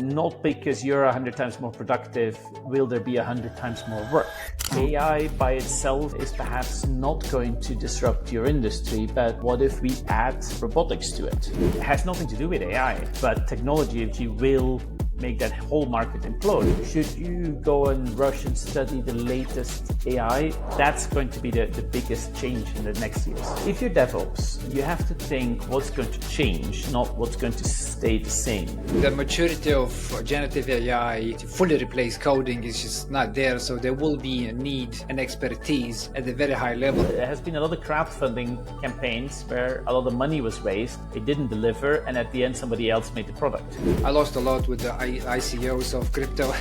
Not because you're 100 times more productive will there be 100 times more work. AI by itself is perhaps not going to disrupt your industry, but what if we add robotics to it? It has nothing to do with AI, but technology will make that whole market implode. Should you go and rush and study the latest AI? That's going to be the biggest change in the next years. If you're DevOps, you have to think what's going to change, not what's going to stay the same. The maturity of generative AI to fully replace coding is just not there, so there will be a need and expertise at a very high level. There has been a lot of crowdfunding campaigns where a lot of money was raised, it didn't deliver, and at the end somebody else made the product. I lost a lot with the ICOs of crypto.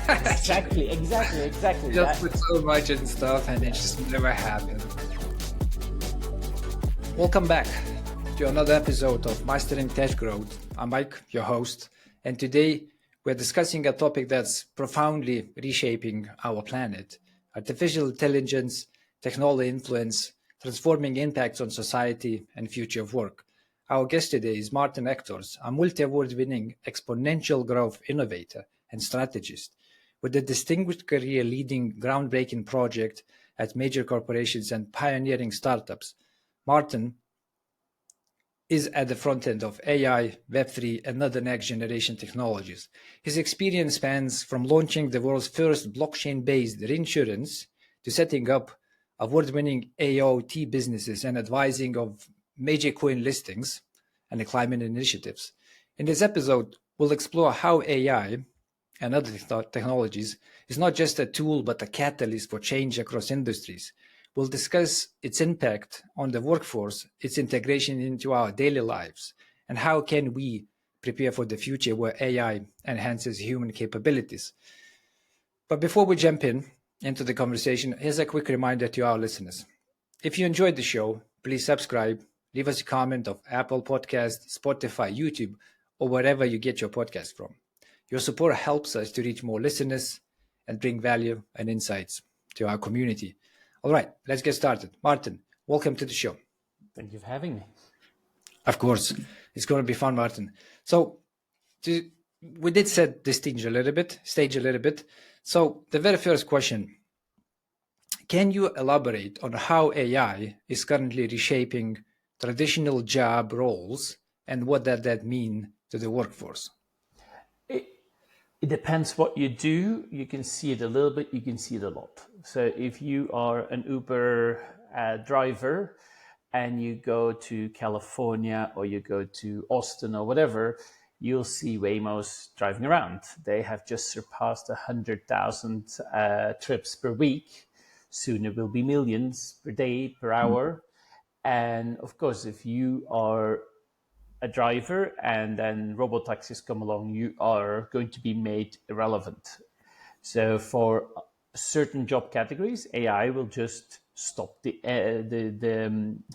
Exactly. Just put so much and stuff and it just never happened. Welcome back to another episode of Mastering Tech Growth. I'm Mike, your host, and today we're discussing a topic that's profoundly reshaping our planet: artificial intelligence, technology influence, transforming impacts on society and future of work. Our guest today is Maarten Ectors, a multi-award-winning exponential growth innovator and strategist with a distinguished career leading groundbreaking projects at major corporations and pioneering startups. Maarten is at the front end of AI, Web3, and other next-generation technologies. His experience spans from launching the world's first blockchain-based reinsurance to setting up award-winning AOT businesses and advising of major coin listings and the climate initiatives. In this episode, we'll explore how AI and other technologies is not just a tool but a catalyst for change across industries. We'll discuss its impact on the workforce, its integration into our daily lives, and how can we prepare for the future where AI enhances human capabilities. But before we jump into the conversation, here's a quick reminder to our listeners. If you enjoyed the show, please subscribe, leave us a comment of Apple Podcasts, Spotify, YouTube, or wherever you get your podcast from. Your support helps us to reach more listeners and bring value and insights to our community. All right, let's get started. Maarten, welcome to the show. Thank you for having me. Of course, it's going to be fun, Maarten. So we did set the stage a little bit. So the very first question, can you elaborate on how AI is currently reshaping traditional job roles and what does that mean to the workforce? It depends what you do. You can see it a little bit, you can see it a lot. So if you are an Uber driver and you go to California or you go to Austin or whatever, you'll see Waymos driving around. They have just surpassed 100,000 trips per week. Soon it will be millions per day, per hour. And of course, if you are a driver and then robotaxis come along, you are going to be made irrelevant. So for certain job categories, AI will just stop the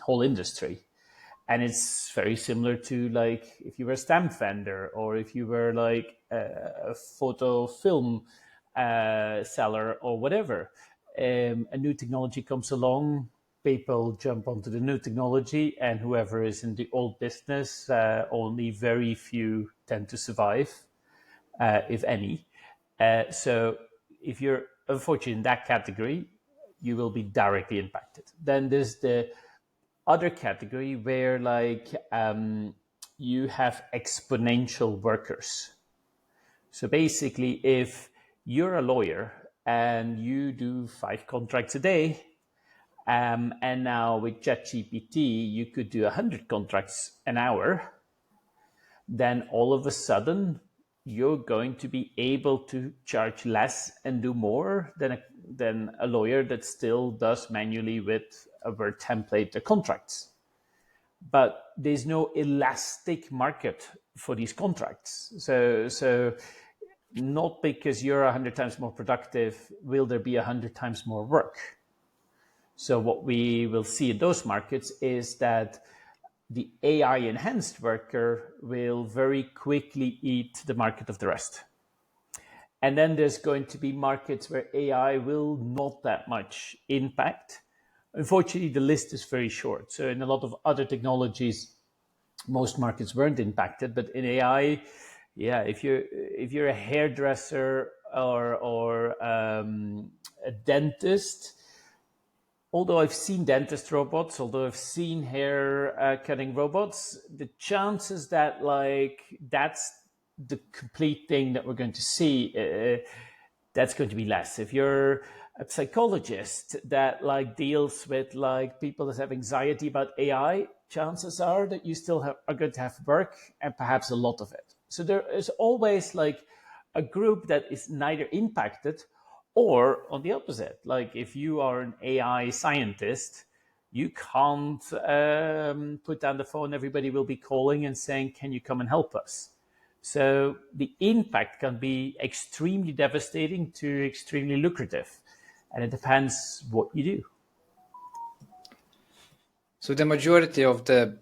whole industry. And it's very similar to like if you were a stamp vendor or if you were like a photo film seller or whatever. A new technology comes along, people jump onto the new technology, and whoever is in the old business, only very few tend to survive, if any. So if you're unfortunate in that category, you will be directly impacted. Then there's the other category where like you have exponential workers. So basically, if you're a lawyer and you do 5 contracts a day, and now with ChatGPT, you could do 100 contracts an hour, then all of a sudden, you're going to be able to charge less and do more than a lawyer that still does manually with a Word template the contracts. But there's no elastic market for these contracts. So not because you're 100 times more productive will there be 100 times more work. So what we will see in those markets is that the AI enhanced worker will very quickly eat the market of the rest. And then there's going to be markets where AI will not that much impact. Unfortunately, the list is very short. So in a lot of other technologies, most markets weren't impacted, but in AI, Yeah, if you're a hairdresser or a dentist, although I've seen dentist robots, although I've seen hair cutting robots, the chances that like that's the complete thing that we're going to see, that's going to be less. If you're a psychologist that like deals with like people that have anxiety about AI, chances are that you still are going to have work and perhaps a lot of it. So there is always like a group that is neither impacted or on the opposite. Like if you are an AI scientist, you can't put down the phone. Everybody will be calling and saying, "Can you come and help us?" So the impact can be extremely devastating to extremely lucrative, and it depends what you do. So the majority of the,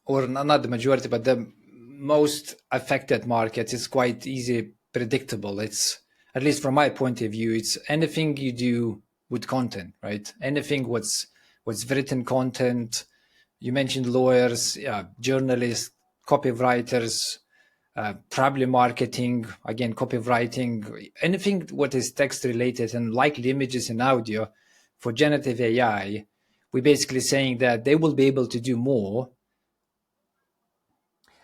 or not the majority, but the most affected markets is quite easy predictable. It's, at least from my point of view, it's anything you do with content, right? Anything what's written content. You mentioned lawyers, journalists, copywriters, probably marketing, again, copywriting, anything what is text related and likely images and audio for generative AI. We're basically saying that they will be able to do more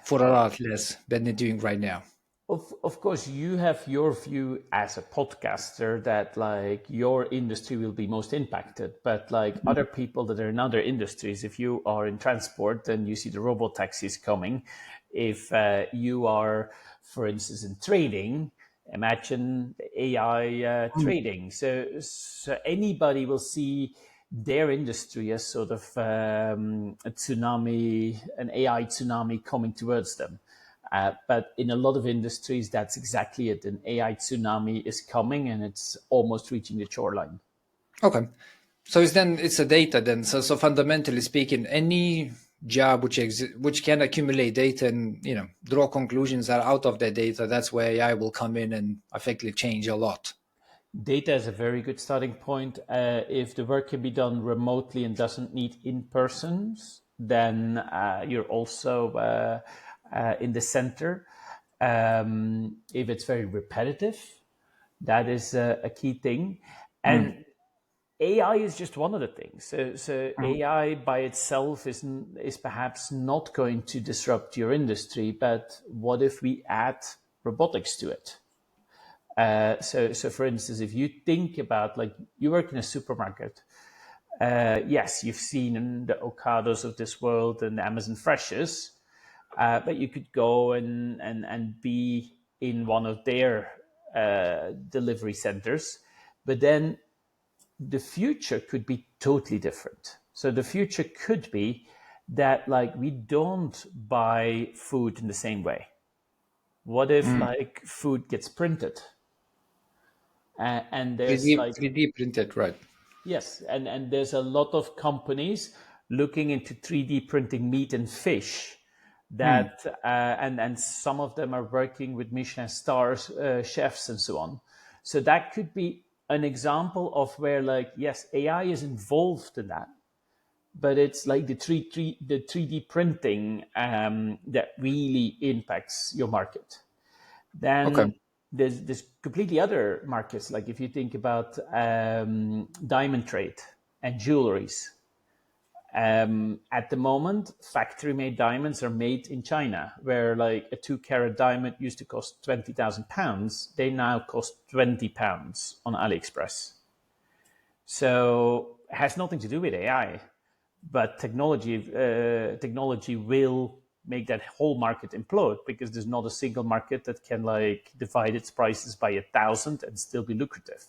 for a lot less than they're doing right now. Of course, you have your view as a podcaster that like your industry will be most impacted, but like other people that are in other industries, if you are in transport, then you see the robot taxis coming. If you are, for instance, in trading, imagine AI trading. So anybody will see their industry as sort of a tsunami, an AI tsunami coming towards them. But in a lot of industries, that's exactly it. An AI tsunami is coming and it's almost reaching the shoreline. Okay. So it's a data then. So fundamentally speaking, any job which can accumulate data and draw conclusions that are out of that data, that's where AI will come in and effectively change a lot. Data is a very good starting point. If the work can be done remotely and doesn't need in persons, then you're also in the center. If it's very repetitive, that is a key thing. And AI is just one of the things. So AI by itself is perhaps not going to disrupt your industry, but what if we add robotics to it? So for instance, if you think about like you work in a supermarket, yes, you've seen the Ocados of this world and the Amazon Freshes, but you could go and be in one of their delivery centers, but then the future could be totally different. So the future could be that like we don't buy food in the same way. What if like food gets printed? And there's 3D, like 3D printed, right? yes, and there's a lot of companies looking into 3D printing meat and fish that and some of them are working with Michelin stars chefs and so on. So that could be an example of where like yes, AI is involved in that, but it's like the 3D printing that really impacts your market. Okay. Then there's completely other markets. Like if you think about diamond trade and jewelries, at the moment, factory-made diamonds are made in China, where like a 2 carat diamond used to cost £20,000. They now cost £20 on AliExpress. So it has nothing to do with AI, but technology will make that whole market implode because there's not a single market that can like divide its prices by 1,000 and still be lucrative.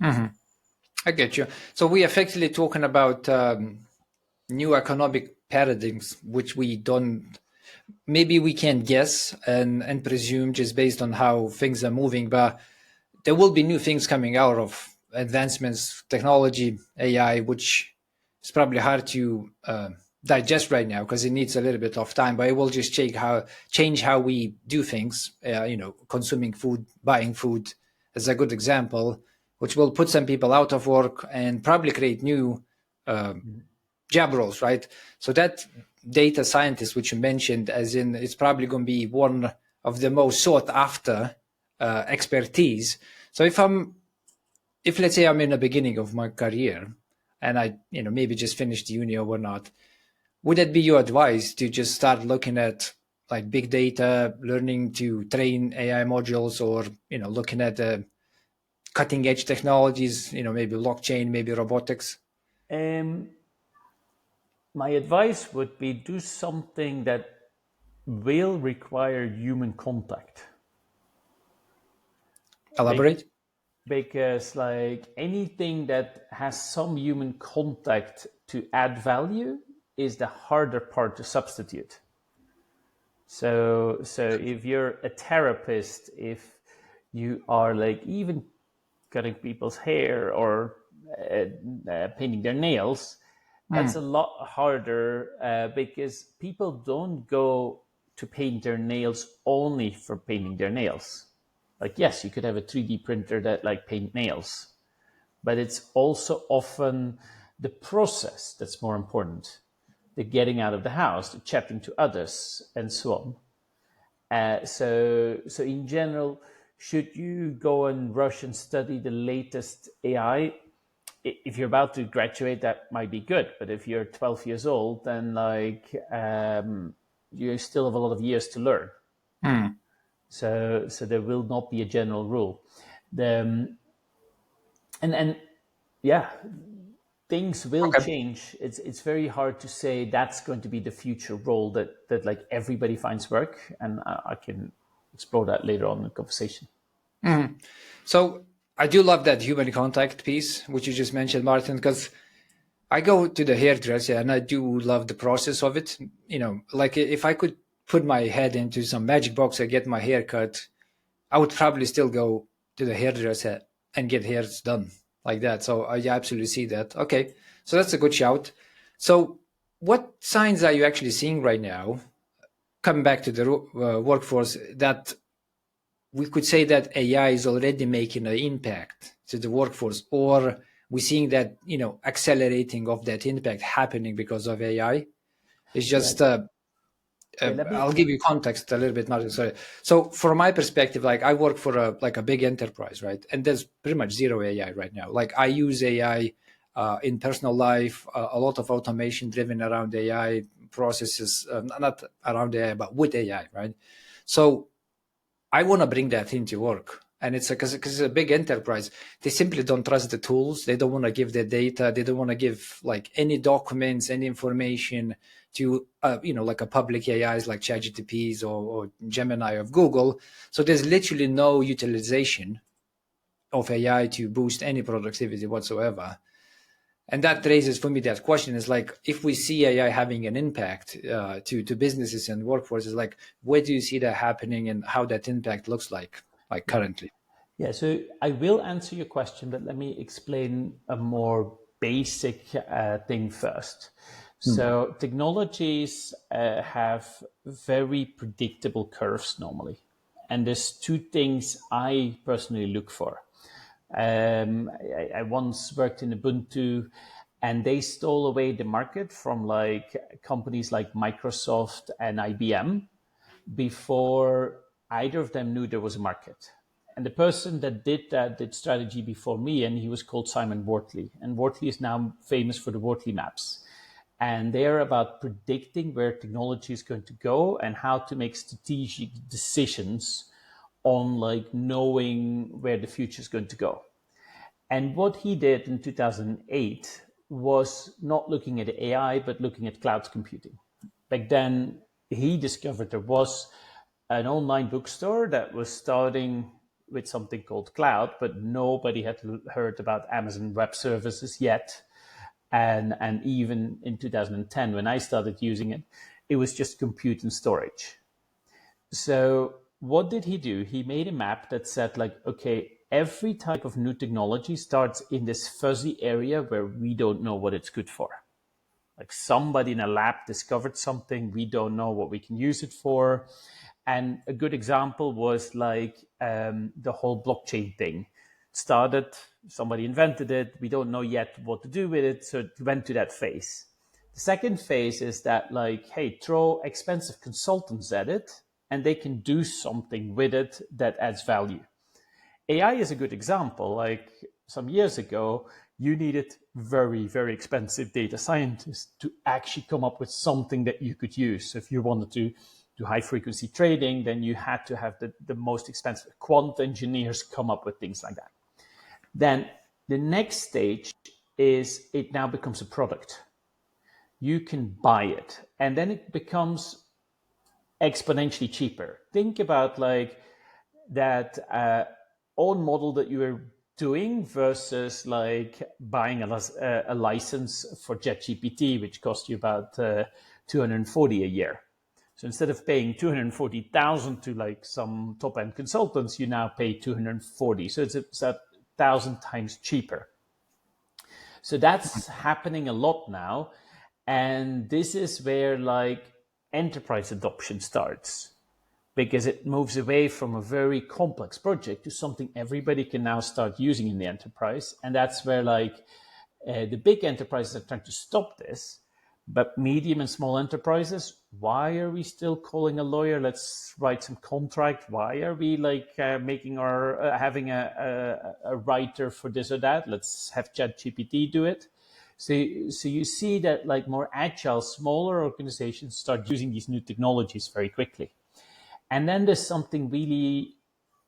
I get you. So we effectively talking about new economic paradigms, which we don't, maybe we can guess and presume just based on how things are moving, but there will be new things coming out of advancements, technology, AI, which is probably hard to digest right now because it needs a little bit of time. But it will just change how we do things. Consuming food, buying food is a good example, which will put some people out of work and probably create new job roles, right? So that data scientist, which you mentioned, as in it's probably going to be one of the most sought after expertise. So if let's say I'm in the beginning of my career and I, maybe just finished uni or whatnot, would that be your advice to just start looking at like big data, learning to train AI modules, or looking at cutting edge technologies, maybe blockchain, maybe robotics? Um, my advice would be do something that will require human contact. Elaborate. Because like anything that has some human contact to add value is the harder part to substitute. So if you're a therapist, if you are like even cutting people's hair or painting their nails, that's a lot harder because people don't go to paint their nails only for painting their nails. Like, yes, you could have a 3D printer that like paint nails, but it's also often the process that's more important, the getting out of the house, the chatting to others, and so on. So in general, should you go and rush and study the latest AI? If you're about to graduate, that might be good. But if you're 12 years old, then like you still have a lot of years to learn. So there will not be a general rule. The, and yeah, things will Okay. change. It's very hard to say that's going to be the future role that like everybody finds work, and I can explore that later on in the conversation. So I do love that human contact piece, which you just mentioned, Martin, because I go to the hairdresser and I do love the process of it. Like if I could put my head into some magic box and get my hair cut, I would probably still go to the hairdresser and get hairs done like that. So I absolutely see that. Okay. So that's a good shout. So what signs are you actually seeing right now, coming back to the workforce, that we could say that AI is already making an impact to the workforce, or we're seeing that accelerating of that impact happening because of AI? It's Yeah, just yeah. Let me. I'll give you context a little bit, Martin. Sorry. So from my perspective, like I work for a big enterprise, right? And there's pretty much zero AI right now. Like I use AI in personal life, a lot of automation driven around AI processes, not around AI, but with AI, right? So I want to bring that into work. And it's because it's a big enterprise. They simply don't trust the tools. They don't want to give their data. They don't want to give like any documents, any information to, like a public AIs like ChatGPTs or Gemini of Google. So there's literally no utilization of AI to boost any productivity whatsoever. And that raises for me that question is like, if we see AI having an impact to businesses and workforces, like where do you see that happening and how that impact looks like currently? Yeah, so I will answer your question, but let me explain a more basic thing first. So technologies have very predictable curves normally, and there's two things I personally look for. I once worked in Ubuntu, and they stole away the market from like companies like Microsoft and IBM before either of them knew there was a market. And the person that did that did strategy before me, and he was called Simon Wortley. And Wortley is now famous for the Wortley maps. And they are about predicting where technology is going to go and how to make strategic decisions on like knowing where the future is going to go. And what he did in 2008 was not looking at AI, but looking at cloud computing. Back then, he discovered there was an online bookstore that was starting with something called cloud, but nobody had heard about Amazon Web Services yet. And even in 2010, when I started using it, it was just compute and storage. So what did he do? He made a map that said like, okay, every type of new technology starts in this fuzzy area where we don't know what it's good for. Like somebody in a lab discovered something, we don't know what we can use it for. And a good example was like the whole blockchain thing. Started, somebody invented it, we don't know yet what to do with it, so it went to that phase. The second phase is that, like, hey, throw expensive consultants at it and they can do something with it that adds value. AI is a good example. Like some years ago, you needed very, very expensive data scientists to actually come up with something that you could use. So if you wanted to do high frequency trading, then you had to have the most expensive quant engineers come up with things like that. Then the next stage is it now becomes a product. You can buy it, and then it becomes exponentially cheaper. Think about like that own model that you were doing versus like buying a license for ChatGPT, which cost you about 240 a year. So instead of paying 240,000 to like some top end consultants, you now pay 240. So it's 1,000 times cheaper. So that's happening a lot now. And this is where like enterprise adoption starts, because it moves away from a very complex project to something everybody can now start using in the enterprise. And that's where like the big enterprises are trying to stop this. But medium and small enterprises, why are we still calling a lawyer? Let's write some contract. Why are we like making our having a writer for this or that? Let's have ChatGPT do it. So you see that like more agile, smaller organizations start using these new technologies very quickly. And then there's something really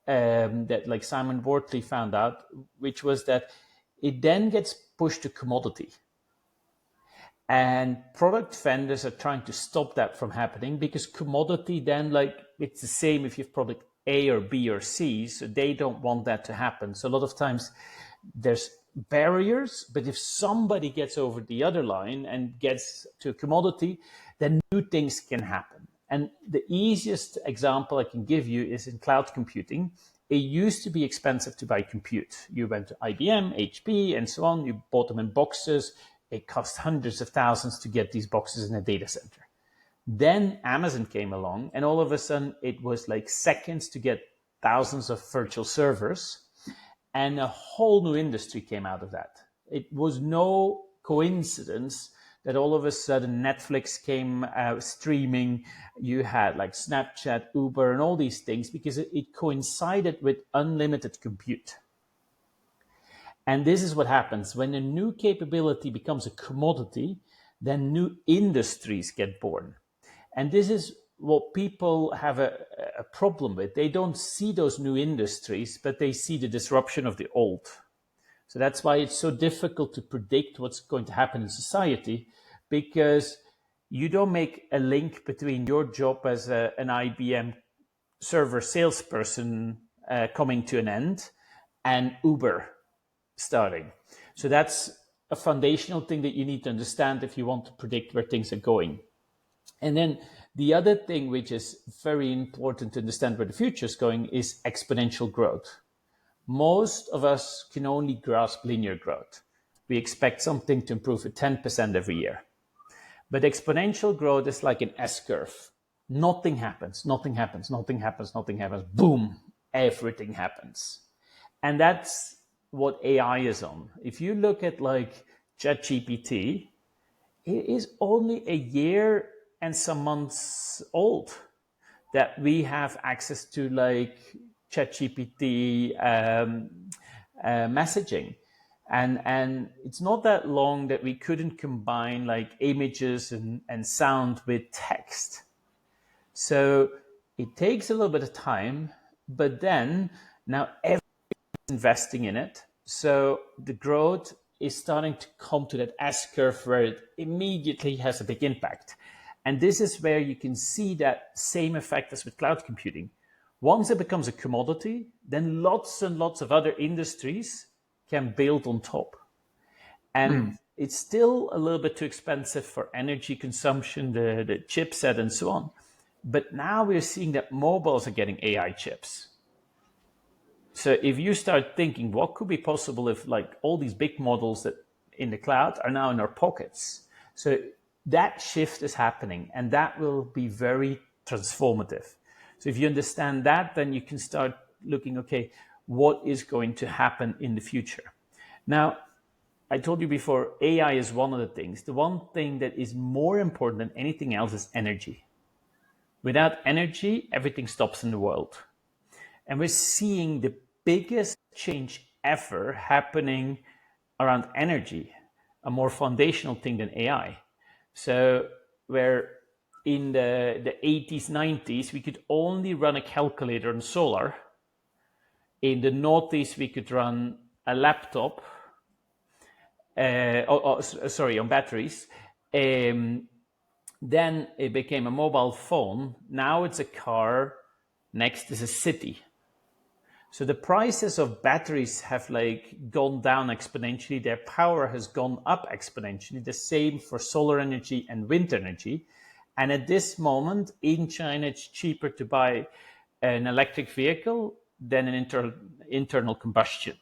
that like Simon Wortley found out, which was that it then gets pushed to commodity. And product vendors are trying to stop that from happening, because commodity then, like, it's the same if you have product A or B or C, so they don't want that to happen. So a lot of times there's barriers, but if somebody gets over the other line and gets to a commodity, then new things can happen. And the easiest example I can give you is in cloud computing. It used to be expensive to buy compute. You went to IBM, HP, and so on. You bought them in boxes. It cost hundreds of thousands to get these boxes in a data center. Then Amazon came along, and all of a sudden it was like seconds to get thousands of virtual servers, and a whole new industry came out of that. It was no coincidence that all of a sudden Netflix came streaming. You had like Snapchat, Uber, and all these things, because it coincided with unlimited compute. And this is what happens when a new capability becomes a commodity, then new industries get born. And this is what people have a problem with. They don't see those new industries, but they see the disruption of the old. So that's why it's so difficult to predict what's going to happen in society, because you don't make a link between your job as an IBM server salesperson coming to an end and Uber starting. So that's a foundational thing that you need to understand if you want to predict where things are going. And then the other thing, which is very important to understand where the future is going, is exponential growth. Most of us can only grasp linear growth. We expect something to improve at 10% every year. But exponential growth is like an S-curve. Nothing happens, nothing happens, nothing happens, nothing happens. Boom, everything happens. And that's what AI is on. If you look at like ChatGPT, it is only a year and some months old that we have access to like ChatGPT messaging. And it's not that long that we couldn't combine like images and sound with text. So it takes a little bit of time, but then now everyone's investing in it. So the growth is starting to come to that S-curve where it immediately has a big impact. And this is where you can see that same effect as with cloud computing. Once it becomes a commodity, then lots and lots of other industries can build on top. And it's still a little bit too expensive for energy consumption, the chipset and so on. But now we're seeing that mobiles are getting AI chips. So if you start thinking what could be possible if like all these big models that in the cloud are now in our pockets. So that shift is happening, and that will be very transformative. So if you understand that, then you can start looking, okay, what is going to happen in the future? Now, I told you before, AI is one of the things. The one thing that is more important than anything else is energy. Without energy, everything stops in the world. And we're seeing the biggest change ever happening around energy, a more foundational thing than AI. So, where in the 80s, 90s, we could only run a calculator on solar. In the noughties, we could run a laptop, on batteries. Then it became a mobile phone. Now it's a car. Next is a city. So the prices of batteries have like gone down exponentially. Their power has gone up exponentially. The same for solar energy and wind energy. And at this moment in China, it's cheaper to buy an electric vehicle than an internal combustion.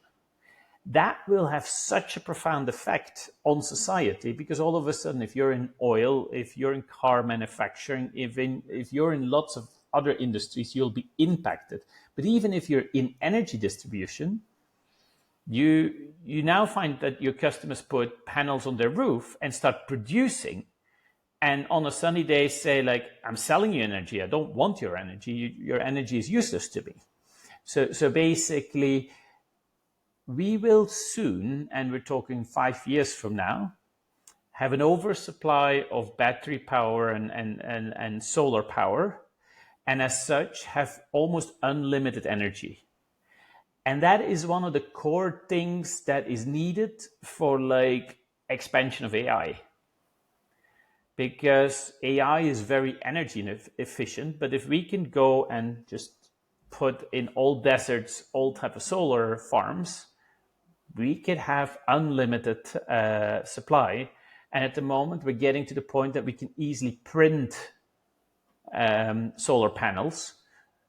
That will have such a profound effect on society, because all of a sudden, if you're in oil, if you're in car manufacturing, if you're in lots of other industries, you'll be impacted. But even if you're in energy distribution, you now find that your customers put panels on their roof and start producing, and on a sunny day say like, I'm selling you energy, I don't want your energy, your energy is useless to me. So basically, we will soon, and we're talking 5 years from now, have an oversupply of battery power and solar power, and as such have almost unlimited energy. And that is one of the core things that is needed for like expansion of AI. Because AI is very energy efficient, but if we can go and just put in all deserts all type of solar farms, we could have unlimited supply. And at the moment, we're getting to the point that we can easily print solar panels.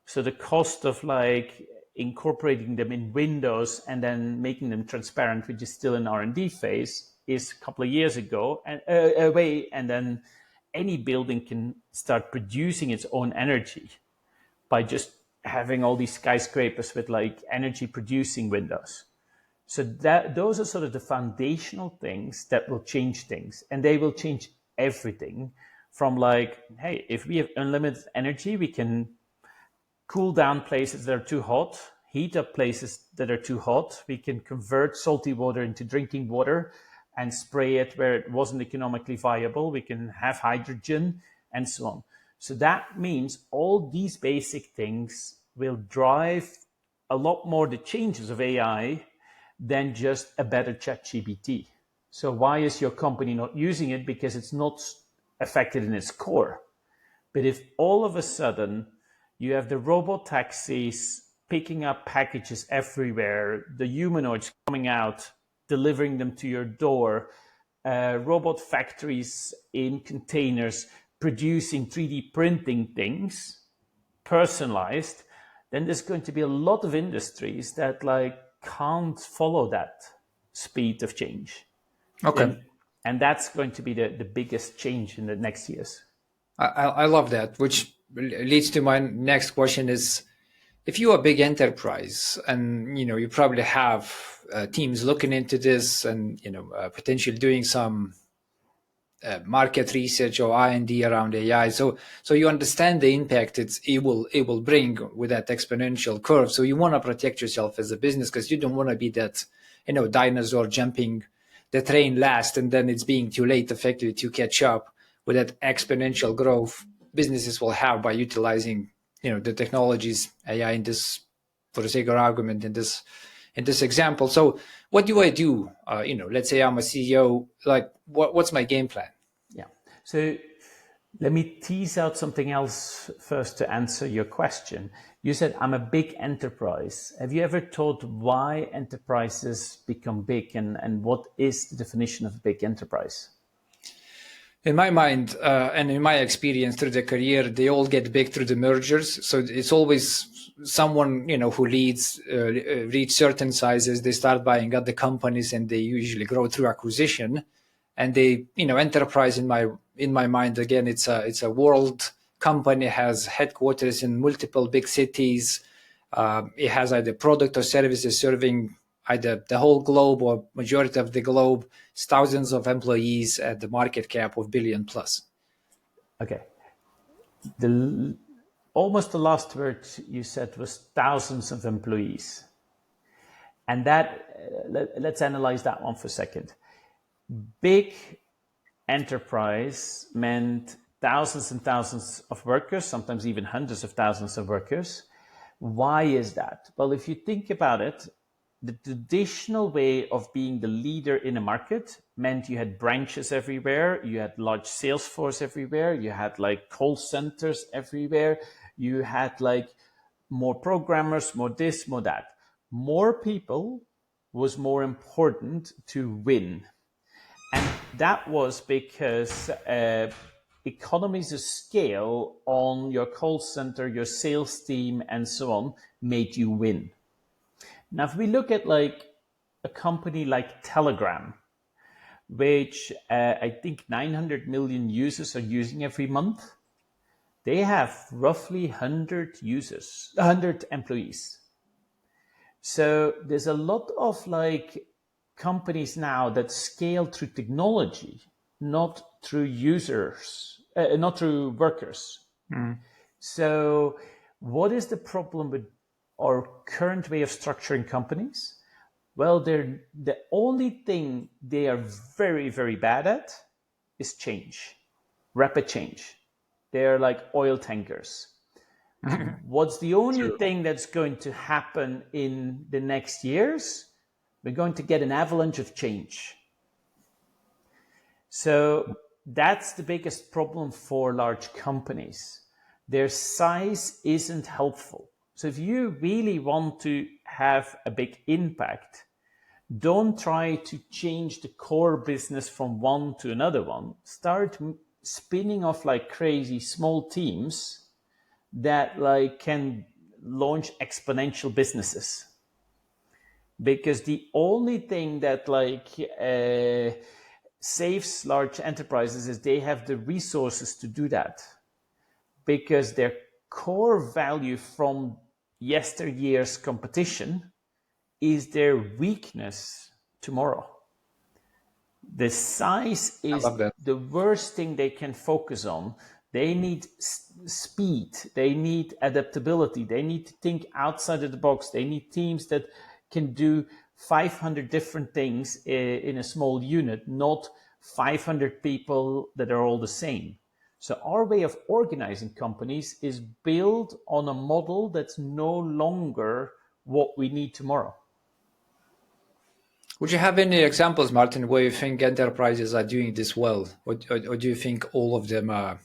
So the cost of like incorporating them in Windows and then making them transparent, which is still in R&D phase, is a couple of years ago and away. And then any building can start producing its own energy by just having all these skyscrapers with like energy producing windows. So those are sort of the foundational things that will change things, and they will change everything from like, hey, if we have unlimited energy, we can cool down places that are too hot, heat up places that are too hot. We can convert salty water into drinking water and spray it where it wasn't economically viable. We can have hydrogen and so on. So that means all these basic things will drive a lot more the changes of AI than just a better ChatGPT. So why is your company not using it? Because it's not affected in its core. But if all of a sudden you have the robot taxis picking up packages everywhere, the humanoids coming out, delivering them to your door, robot factories in containers producing 3D printing things, personalized, then there's going to be a lot of industries that like can't follow that speed of change. Okay. And that's going to be the biggest change in the next years. I love that, which leads to my next question is, if you're a big enterprise and you probably have teams looking into this and potentially doing some market research or R&D around AI, so you understand the impact it will bring with that exponential curve. So you want to protect yourself as a business because you don't want to be that dinosaur jumping the train last, and then it's being too late effectively to catch up with that exponential growth businesses will have by utilizing the technologies, AI in this, for the sake of argument, in this example. So what do I do? Let's say I'm a CEO, like what's my game plan? Yeah. So let me tease out something else first to answer your question. You said I'm a big enterprise. Have you ever thought why enterprises become big, and what is the definition of a big enterprise? In my mind, and in my experience through the career, they all get big through the mergers. So it's always someone who leads reach certain sizes. They start buying other companies, and they usually grow through acquisition. And they, enterprise in my mind, again, it's a world company, has headquarters in multiple big cities. It has either product or services serving either the whole globe or majority of the globe, thousands of employees at the market cap of billion plus. Okay. Almost the last word you said was thousands of employees. And let's analyze that one for a second. Big enterprise meant thousands and thousands of workers, sometimes even hundreds of thousands of workers. Why is that? Well, if you think about it, the traditional way of being the leader in a market meant you had branches everywhere, you had large sales force everywhere, you had like call centers everywhere, you had like more programmers, more this, more that. More people was more important to win. And that was because economies of scale on your call center, your sales team, and so on made you win. Now, if we look at like a company like Telegram, which I think 900 million users are using every month, they have roughly 100 users, 100 employees. So there's a lot of like companies now that scale through technology, not through users, not through workers. So what is the problem with our current way of structuring companies? Well, the only thing they are very, very bad at is change, rapid change. They're like oil tankers. What's the only thing that's going to happen in the next years? We're going to get an avalanche of change. So that's the biggest problem for large companies. Their size isn't helpful. So if you really want to have a big impact, don't try to change the core business from one to another one. Start spinning off like crazy small teams that like can launch exponential businesses. Because the only thing that like saves large enterprises is they have the resources to do that. Because their core value from yesteryear's competition is their weakness tomorrow. The size is the worst thing they can focus on. They need speed. They need adaptability. They need to think outside of the box. They need teams that can do 500 different things in a small unit, not 500 people that are all the same. So our way of organizing companies is built on a model that's no longer what we need tomorrow. Would you have any examples, Maarten, where you think enterprises are doing this well? Or do you think all of them are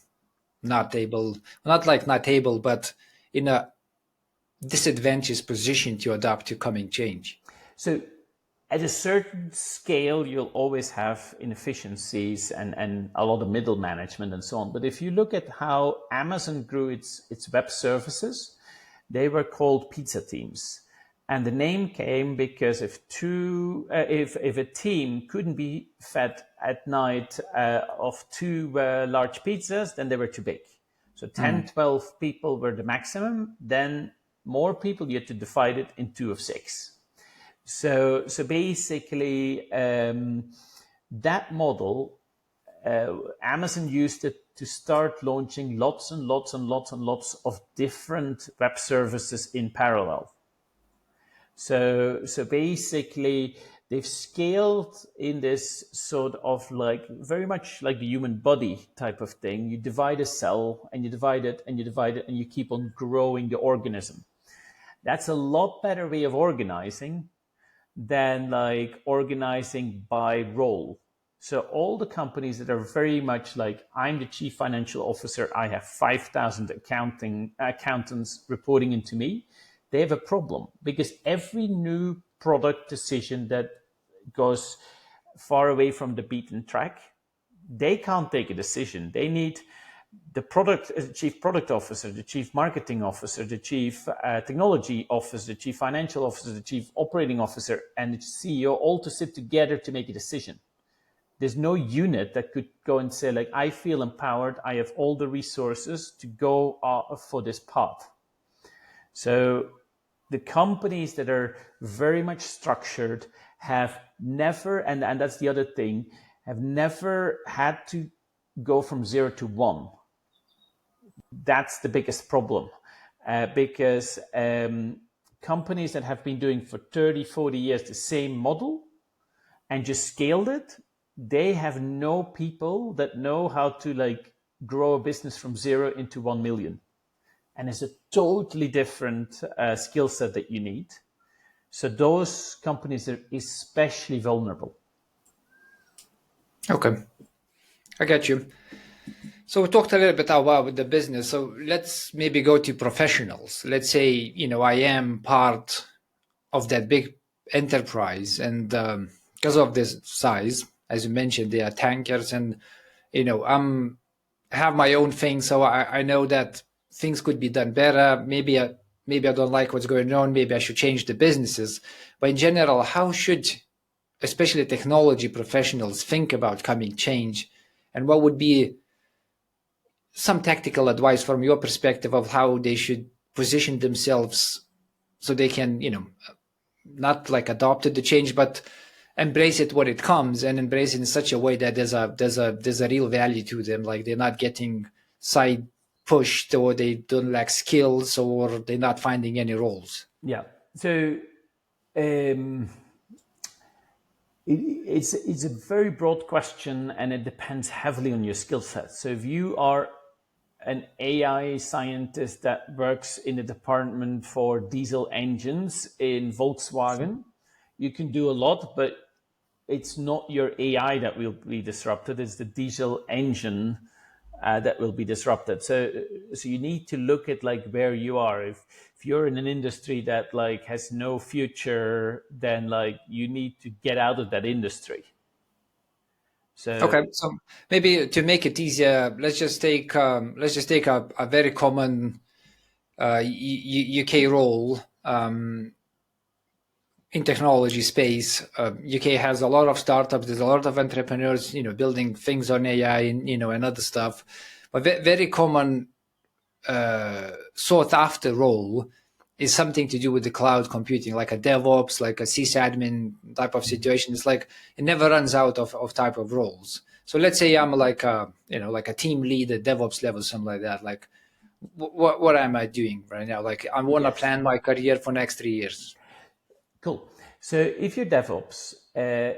not able, but in a disadvantaged position to adapt to coming change? So at a certain scale, you'll always have inefficiencies and a lot of middle management and so on. But if you look at how Amazon grew its web services, they were called pizza teams. And the name came because if a team couldn't be fed at night of two large pizzas, then they were too big. So 10, 12 people were the maximum. Then more people, you had to divide it in two of six. So basically, that model, Amazon used it to start launching lots and lots and lots and lots of different web services in parallel. So basically, they've scaled in this sort of like very much like the human body type of thing. You divide a cell and you divide it and you divide it and you keep on growing the organism. That's a lot better way of organizing than like organizing by role. So all the companies that are very much like, I'm the chief financial officer, I have 5,000 accountants reporting into me, they have a problem because every new product decision that goes far away from the beaten track, they can't take a decision. They need the chief product officer, the chief marketing officer, the chief technology officer, the chief financial officer, the chief operating officer, and the CEO all to sit together to make a decision. There's no unit that could go and say like, I feel empowered, I have all the resources to go for this path. So the companies that are very much structured have never, and that's the other thing, have never had to go from 0 to 1. That's the biggest problem, because companies that have been doing for 30, 40 years the same model and just scaled it, they have no people that know how to like grow a business from 0 into 1 million. And it's a totally different skill set that you need. So those companies are especially vulnerable. Okay, I get you. So we talked a little bit about the business. So let's maybe go to professionals. Let's say, I am part of that big enterprise, and because of this size, as you mentioned, they are tankers, and I'm have my own thing, so I know that things could be done better. Maybe I don't like what's going on. Maybe I should change the businesses. But in general, how should especially technology professionals think about coming change, and what would be some tactical advice from your perspective of how they should position themselves so they can, not like adopt the change, but embrace it when it comes, and embrace it in such a way that there's a real value to them, like they're not getting side pushed, or they don't lack skills, or they're not finding any roles. Yeah. So it's a very broad question, and it depends heavily on your skill set. So if you are an AI scientist that works in the department for diesel engines in Volkswagen, you can do a lot, but it's not your AI that will be disrupted. It's the diesel engine that will be disrupted. So you need to look at like where you are. If you're in an industry that like has no future, then like you need to get out of that industry. So Okay, so maybe to make it easier, let's just take a very common UK role in technology space. UK has a lot of startups. There's a lot of entrepreneurs, building things on AI and and other stuff. But very common sought after role is something to do with the cloud computing, like a DevOps, like a sysadmin type of situation. It's like it never runs out of type of roles. So let's say I'm like a team lead at DevOps level, something like that. Like what am I doing right now? Like I want to plan my career for next 3 years. Cool. So if you're DevOps,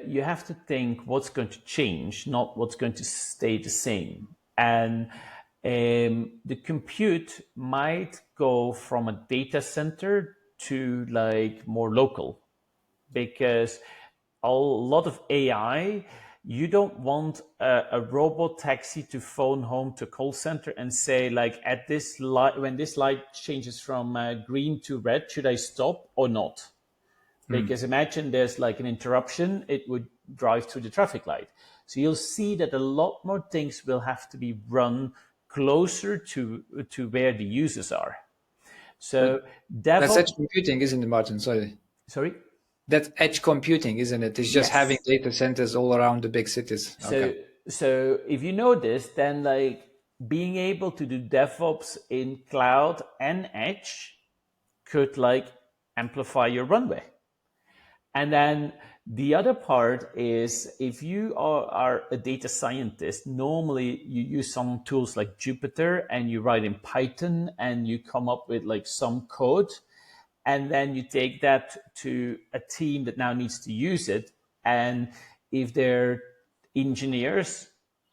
you have to think what's going to change, not what's going to stay the same. And the compute might go from a data center to like more local, because a lot of AI, you don't want a robot taxi to phone home to call center and say like, at this light, when this light changes from green to red, should I stop or not? Because imagine there's like an interruption, it would drive through the traffic light. So you'll see that a lot more things will have to be run closer to where the users are. So That's DevOps, edge computing, isn't it, Martin? sorry? That's edge computing, isn't it? It's just having Yes. data centers all around the big cities. Okay. So if you know this, then like being able to do DevOps in cloud and edge could like amplify your runway. And then the other part is if you are a data scientist, normally you use some tools like Jupyter and you write in Python and you come up with like some code. And then you take that to a team that now needs to use it. And if they're engineers,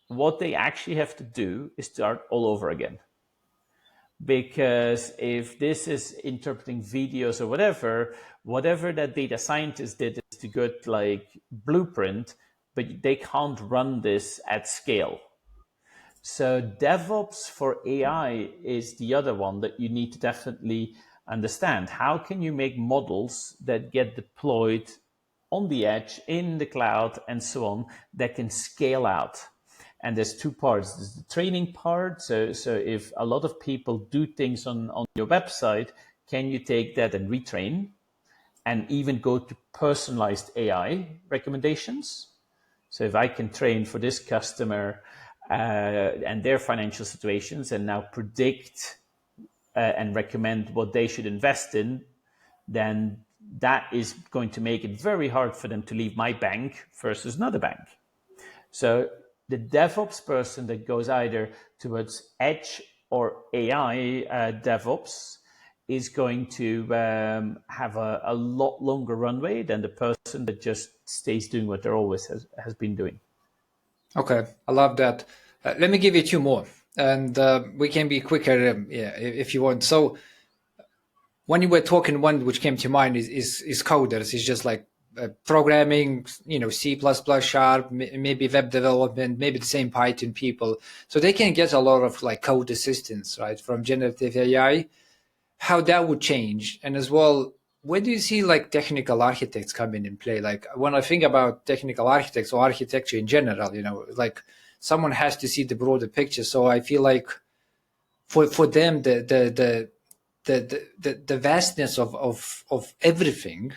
what they actually have to do is start all over again. Because if this is interpreting videos or whatever that data scientist did is to good like blueprint, but they can't run this at scale. So DevOps for AI is the other one that you need to definitely understand. How can you make models that get deployed on the edge, in the cloud, and so on, that can scale out? And there's two parts. There's the training part. So if a lot of people do things on your website, can you take that and retrain and even go to personalized AI recommendations? So if I can train for this customer and their financial situations and now predict and recommend what they should invest in, then that is going to make it very hard for them to leave my bank versus another bank. So the DevOps person that goes either towards edge or AI DevOps is going to have a lot longer runway than the person that just stays doing what they're always has been doing. Okay, I love that. Let me give you two more, and we can be quicker if you want. So when you were talking, one which came to mind is coders. It's just like programming, C++, Sharp, maybe web development, maybe the same Python people. So they can get a lot of like code assistance, right, from generative AI. How that would change, and as well, where do you see like technical architects coming in play? Like when I think about technical architects or architecture in general, like someone has to see the broader picture. So I feel like for them the vastness of everything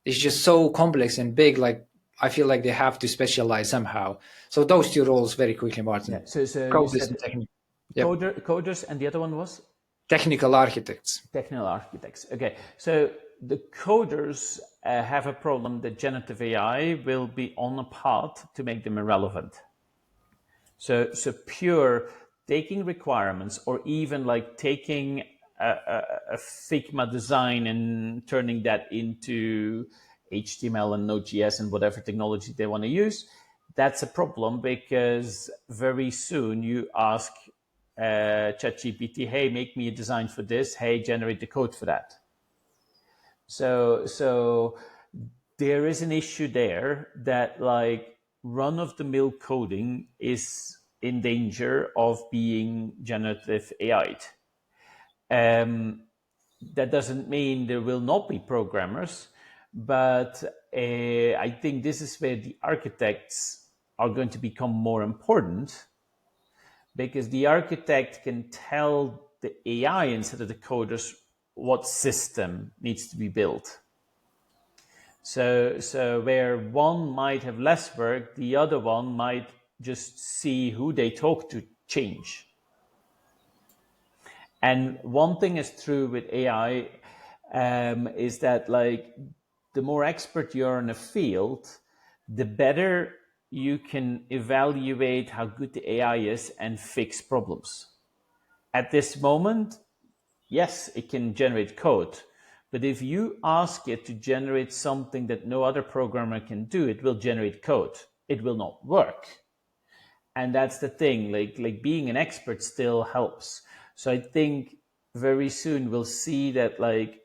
is just so complex and big. Like I feel like they have to specialize somehow. So those two roles very quickly, Maarten. Yeah. So you Coders said and technical. Yep. coders, and the other one was Technical architects. technical architects. Okay, so the coders have a problem that generative AI will be on a path to make them irrelevant. So pure taking requirements, or even like taking a Figma design and turning that into HTML and Node.js and whatever technology they want to use, that's a problem, because very soon you ask ChatGPT, hey, make me a design for this. Hey, generate the code for that. So there is an issue there that like run-of-the-mill coding is in danger of being generative AI'd. That doesn't mean there will not be programmers, but I think this is where the architects are going to become more important, because the architect can tell the AI instead of the coders what system needs to be built. So where one might have less work, the other one might just see who they talk to change. And one thing is true with AI is that like the more expert you're in a field, the better you can evaluate how good the AI is and fix problems. At this moment, yes, it can generate code, but if you ask it to generate something that no other programmer can do, it will generate code. It will not work. And that's the thing, like being an expert still helps. So I think very soon we'll see that like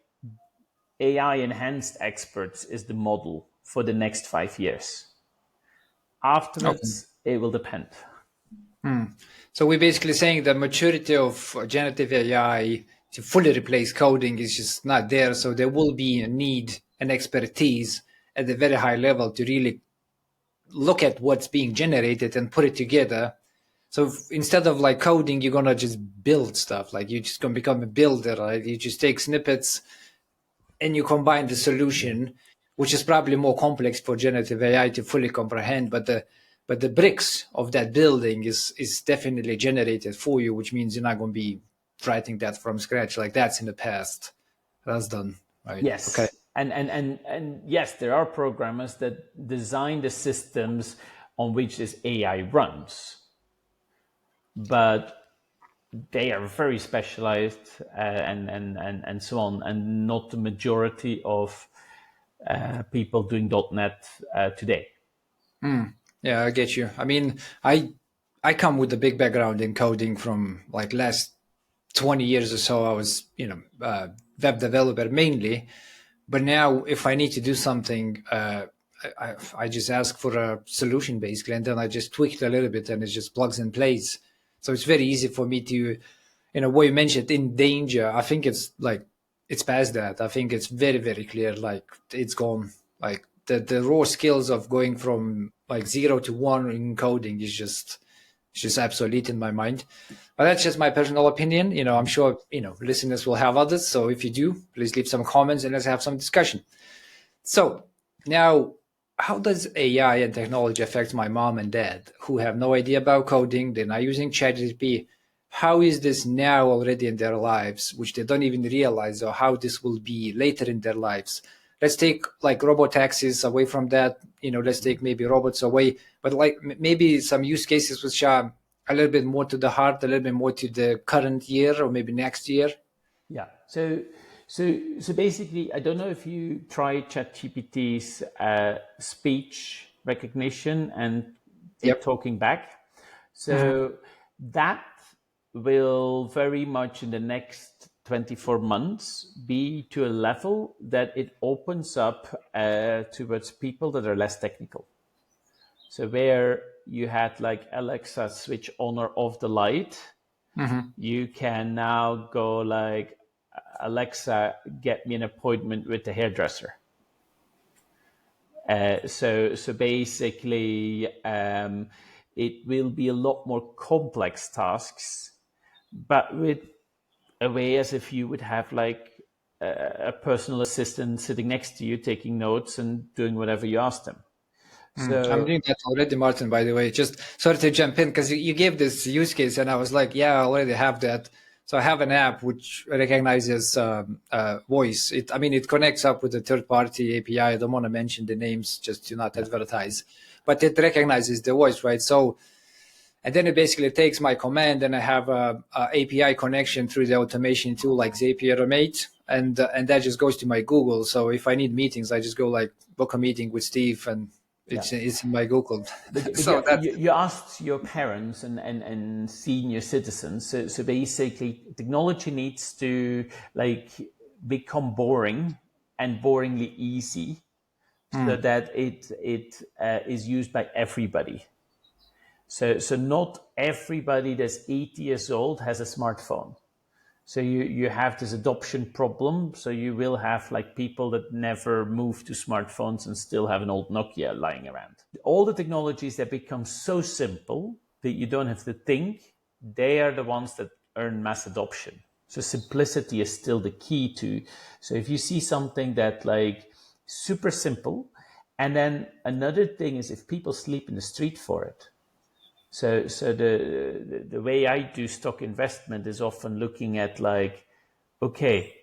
AI enhanced experts is the model for the next 5 years. Afterwards, it will depend. So we're basically saying the maturity of generative AI to fully replace coding is just not there. So there will be a need and expertise at a very high level to really look at what's being generated and put it together. So instead of like coding, you're going to just build stuff. Like you're just going to become a builder, right? You just take snippets and you combine the solution, which is probably more complex for generative AI to fully comprehend. But the bricks of that building is definitely generated for you, which means you're not going to be writing that from scratch. Like that's in the past. That's done, right? Yes. Okay. And yes, there are programmers that design the systems on which this AI runs, but they are very specialized and so on, and not the majority of people doing .NET today. Yeah, I get you. I mean, I come with a big background in coding from like last 20 years or so. I was, web developer mainly, but now if I need to do something, I just ask for a solution basically, and then I just tweak it a little bit, and it just plugs and plays. So it's very easy for me to, what you mentioned in danger. I think it's like it's past that. I think it's very, very clear. Like it's gone. Like the raw skills of going from like 0 to 1 in coding is just obsolete in my mind. But that's just my personal opinion. I'm sure listeners will have others. So if you do, please leave some comments and let's have some discussion. So now, how does AI and technology affect my mom and dad who have no idea about coding? They're not using ChatGPT. how is this now already in their lives, which they don't even realize, or how this will be later in their lives. Let's take like robot taxis away from that. Let's take maybe robots away, but like maybe some use cases which are a little bit more to the heart, a little bit more to the current year or maybe next year. Yeah. So basically, I don't know if you try ChatGPT's speech recognition and it Yep. talking back. Hmm. So that will very much in the next 24 months be to a level that it opens up towards people that are less technical. So where you had like Alexa switch on or off the light, Hmm. you can now go like, Alexa, get me an appointment with the hairdresser. So basically, it will be a lot more complex tasks, but with a way as if you would have like a personal assistant sitting next to you, taking notes and doing whatever you ask them. I'm So doing that already, Martin, by the way. Just sorry to jump in because you gave this use case and I was like, yeah, I already have that. So I have an app which recognizes voice. It connects up with a third-party API. I don't want to mention the names just to not yeah, advertise, but it recognizes the voice, right? So, and then it basically takes my command and I have a API connection through the automation tool like Zapier or Mate, and that just goes to my Google. So if I need meetings, I just go like book a meeting with Steve and yeah. it's in my Google. But So yeah, that's you asked your parents and senior citizens. So basically, technology needs to like become boring and boringly easy, so mm, that it is used by everybody. So not everybody that's 80 years old has a smartphone. So you have this adoption problem. So you will have like people that never move to smartphones and still have an old Nokia lying around. All the technologies that become so simple that you don't have to think, they are the ones that earn mass adoption. So simplicity is still the key to. So if you see something that like super simple, and then another thing is if people sleep in the street for it. So the way I do stock investment is often looking at like, okay,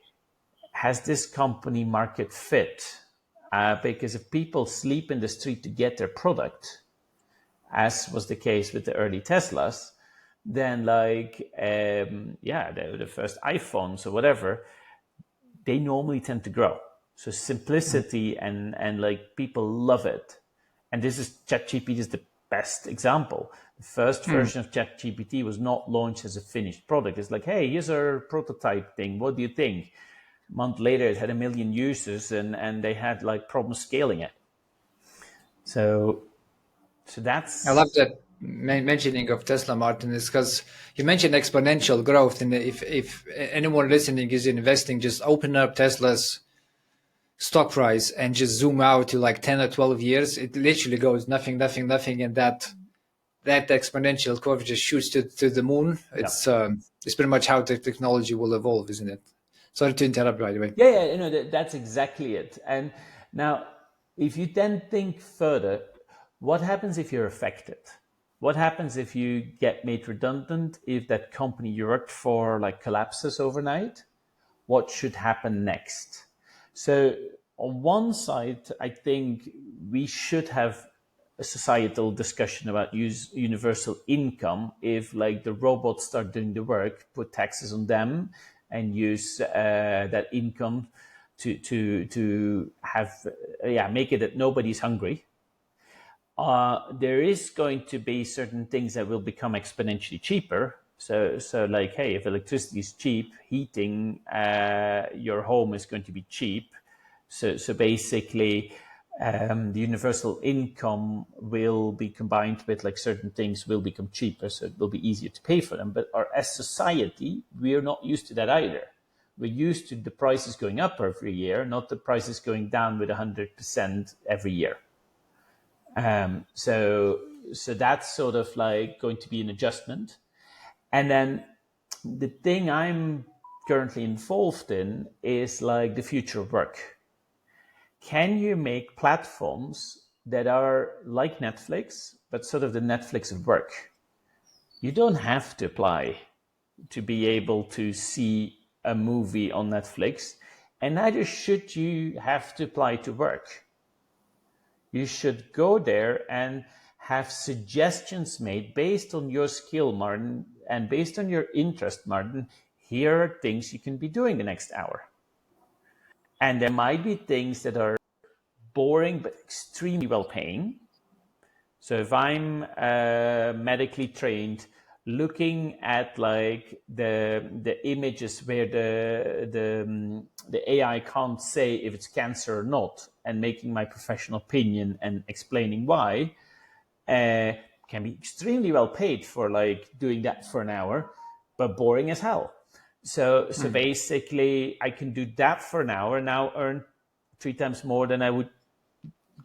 has this company market fit? Because if people sleep in the street to get their product, as was the case with the early Teslas, then like yeah, the first iPhones or whatever, they normally tend to grow. So mm, simplicity and like people love it. And this is ChatGPT is the best example. The first mm. version of ChatGPT was not launched as a finished product. It's like, hey, here's our prototype thing. What do you think? A month later, it had 1 million users and they had like problems scaling it. So so I love that's that mentioning of Tesla, Martin, is because you mentioned exponential growth, and if anyone listening is investing, just open up Tesla's stock price and just zoom out to like 10 or 12 years. It literally goes nothing, nothing, nothing, and that exponential curve just shoots to the moon. yeah. It's pretty much how the technology will evolve, isn't it? Sorry to interrupt, by the way. Yeah, that's exactly it. And now, if you then think further, what happens if you're affected? What happens if you get made redundant? If that company you worked for like collapses overnight? What should happen next? So, on one side, I think we should have a societal discussion about universal income. If like the robots start doing the work, put taxes on them and use that income to have yeah, make it that nobody's hungry. There is going to be certain things that will become exponentially cheaper. So like, hey, if electricity is cheap, heating your home is going to be cheap. So basically, the universal income will be combined with like certain things will become cheaper, so it will be easier to pay for them. But as society, we are not used to that either. We're used to the prices going up every year, not the prices going down with 100% every year. So that's sort of like going to be an adjustment. And then the thing I'm currently involved in is like the future of work. Can you make platforms that are like Netflix, but sort of the Netflix of work? You don't have to apply to be able to see a movie on Netflix, and neither should you have to apply to work. You should go there and have suggestions made based on your skill, Maarten, and based on your interest, Maarten. Here are things you can be doing the next hour. And there might be things that are boring but extremely well paying. So if I'm medically trained, looking at like the images where the AI can't say if it's cancer or not, and making my professional opinion and explaining why, can be extremely well paid for like doing that for an hour, but boring as hell. So basically, I can do that for an hour, now earn 3 times more than I would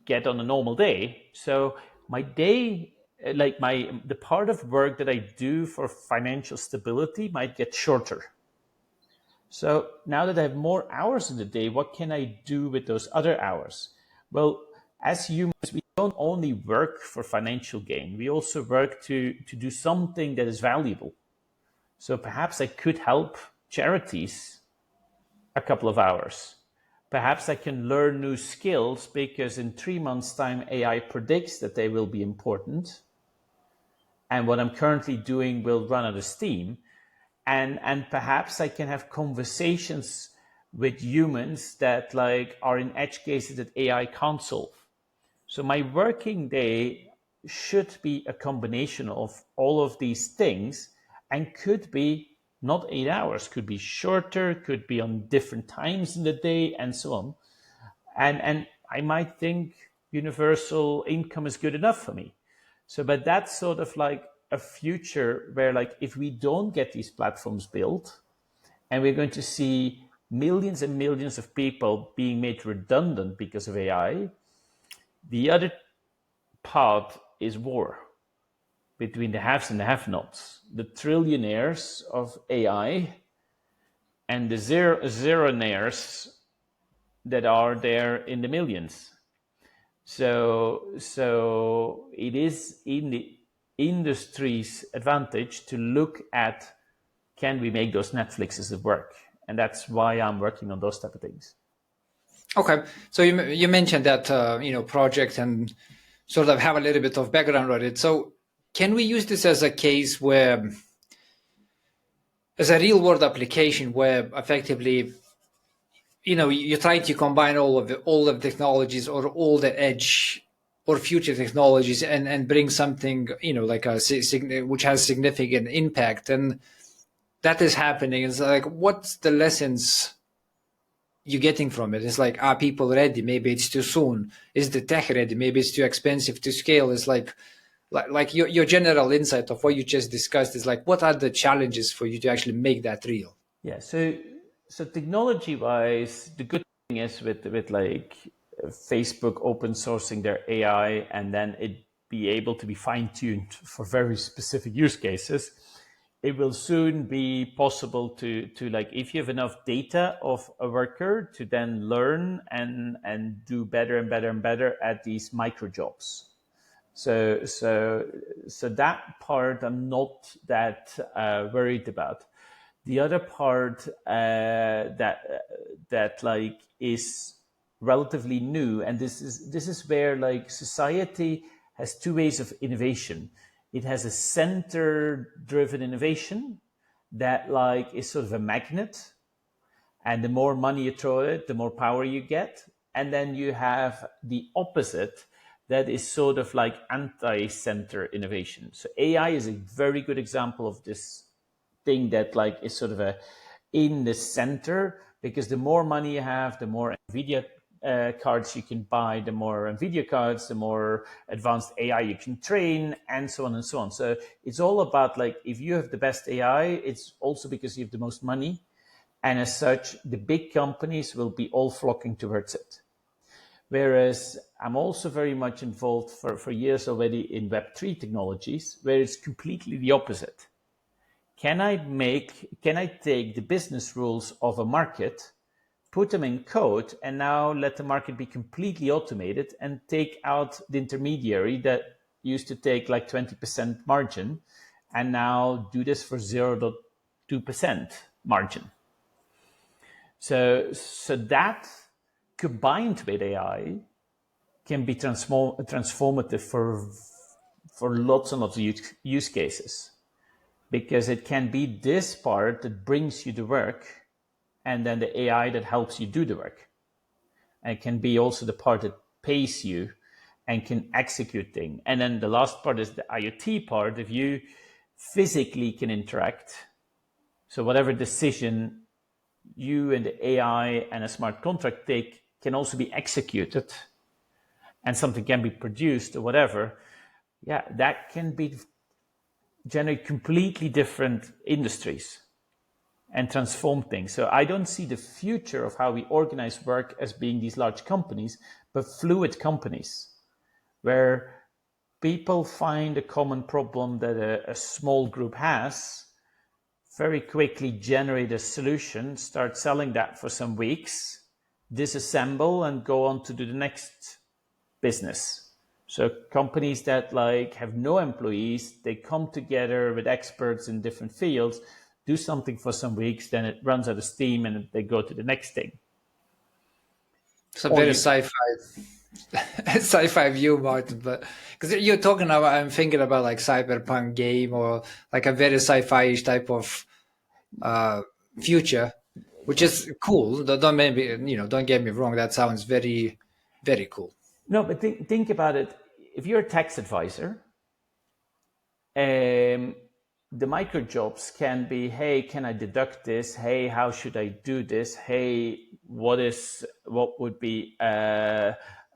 get on a normal day. So my day, like the part of work that I do for financial stability might get shorter. So now that I have more hours in the day, what can I do with those other hours? Well, as humans, we don't only work for financial gain, we also work to do something that is valuable. So perhaps I could help charities a couple of hours. Perhaps I can learn new skills because in 3 months' time, AI predicts that they will be important. And what I'm currently doing will run out of steam. And perhaps I can have conversations with humans that like are in edge cases that AI can't solve. So my working day should be a combination of all of these things, and could be not 8 hours, could be shorter, could be on different times in the day, and so on. And I might think universal income is good enough for me. So, but that's sort of like a future where, like, if we don't get these platforms built, and we're going to see millions and millions of people being made redundant because of AI, the other part is war between the haves and the have-nots, the trillionaires of AI and the zeronaires that are there in the millions. So it is in the industry's advantage to look at, can we make those Netflixes work? And that's why I'm working on those type of things. Okay, so you mentioned that project and sort of have a little bit of background on it. So can we use this as a case where, as a real world application, where effectively, you're trying to combine all of the technologies or all the edge or future technologies and bring something like which has significant impact, and that is happening. It's like, what's the lessons you're getting from it? It's like, are people ready? Maybe it's too soon. Is the tech ready? Maybe it's too expensive to scale. It's like your general insight of what you just discussed is like, what are the challenges for you to actually make that real? Yeah. So technology wise, the good thing is with like Facebook open sourcing their AI and then it be able to be fine tuned for very specific use cases. It will soon be possible to like, if you have enough data of a worker, to then learn and do better and better and better at these micro jobs. So that part I'm not that worried about. The other part that like is relatively new, and this is where like society has two ways of innovation. It has a center-driven innovation that like is sort of a magnet, and the more money you throw at it, the more power you get. And then you have the opposite, that is sort of like anti-center innovation. So AI is a very good example of this thing that like is sort of a in the center, because the more money you have, the more NVIDIA cards you can buy, the more NVIDIA cards, the more advanced AI you can train, and so on and so on. So it's all about like, if you have the best AI, it's also because you have the most money. And as such, the big companies will be all flocking towards it. Whereas I'm also very much involved for years already in Web3 technologies, where it's completely the opposite. Can I take the business rules of a market, put them in code, and now let the market be completely automated and take out the intermediary that used to take like 20% margin, and now do this for 2% margin. So that combined with AI can be transformative for lots and lots of use cases, because it can be this part that brings you the work and then the AI that helps you do the work. And it can be also the part that pays you and can execute things. And then the last part is the IoT part. If you physically can interact, so whatever decision you and the AI and a smart contract take can also be executed, and something can be produced or whatever, yeah, that can be generate completely different industries and transform things. So I don't see the future of how we organize work as being these large companies, but fluid companies where people find a common problem that a small group has, very quickly generate a solution, start selling that for some weeks, disassemble and go on to do the next business. So companies that have no employees, they come together with experts in different fields, do something for some weeks, then it runs out of steam and they go to the next thing. It's a very sci-fi view, Martin, but because you're talking about, I'm thinking about like cyberpunk game or like a very sci-fi-ish type of future, which is cool. Don't get me wrong. That sounds very, very cool. No, but think about it. If you're a tax advisor, the micro jobs can be, hey, can I deduct this? Hey, how should I do this? Hey, what would be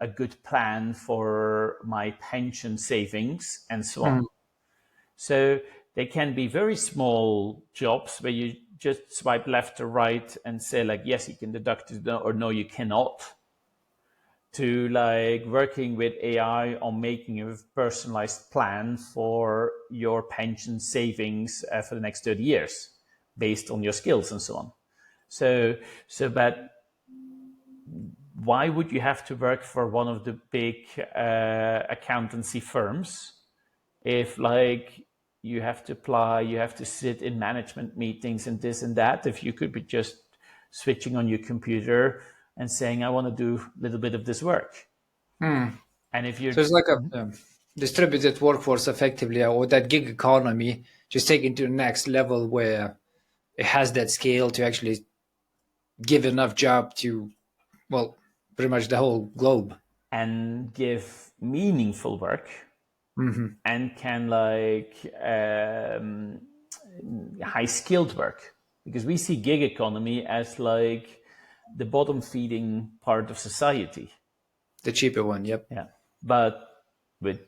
a good plan for my pension savings and so on. So they can be very small jobs where you just swipe left or right and say yes, you can deduct it, or no, you cannot, to working with AI on making a personalized plan for your pension savings for the next 30 years based on your skills and so on. So that why would you have to work for one of the big accountancy firms if you have to apply, you have to sit in management meetings and this and that, if you could be just switching on your computer and saying, I want to do a little bit of this work. And if you're... So it's like a distributed workforce effectively, or that gig economy, just taken to the next level where it has that scale to actually give enough job to, well, pretty much the whole globe. And give meaningful work and can high skilled work. Because we see gig economy as the bottom feeding part of society. The cheaper one, yep. Yeah. But with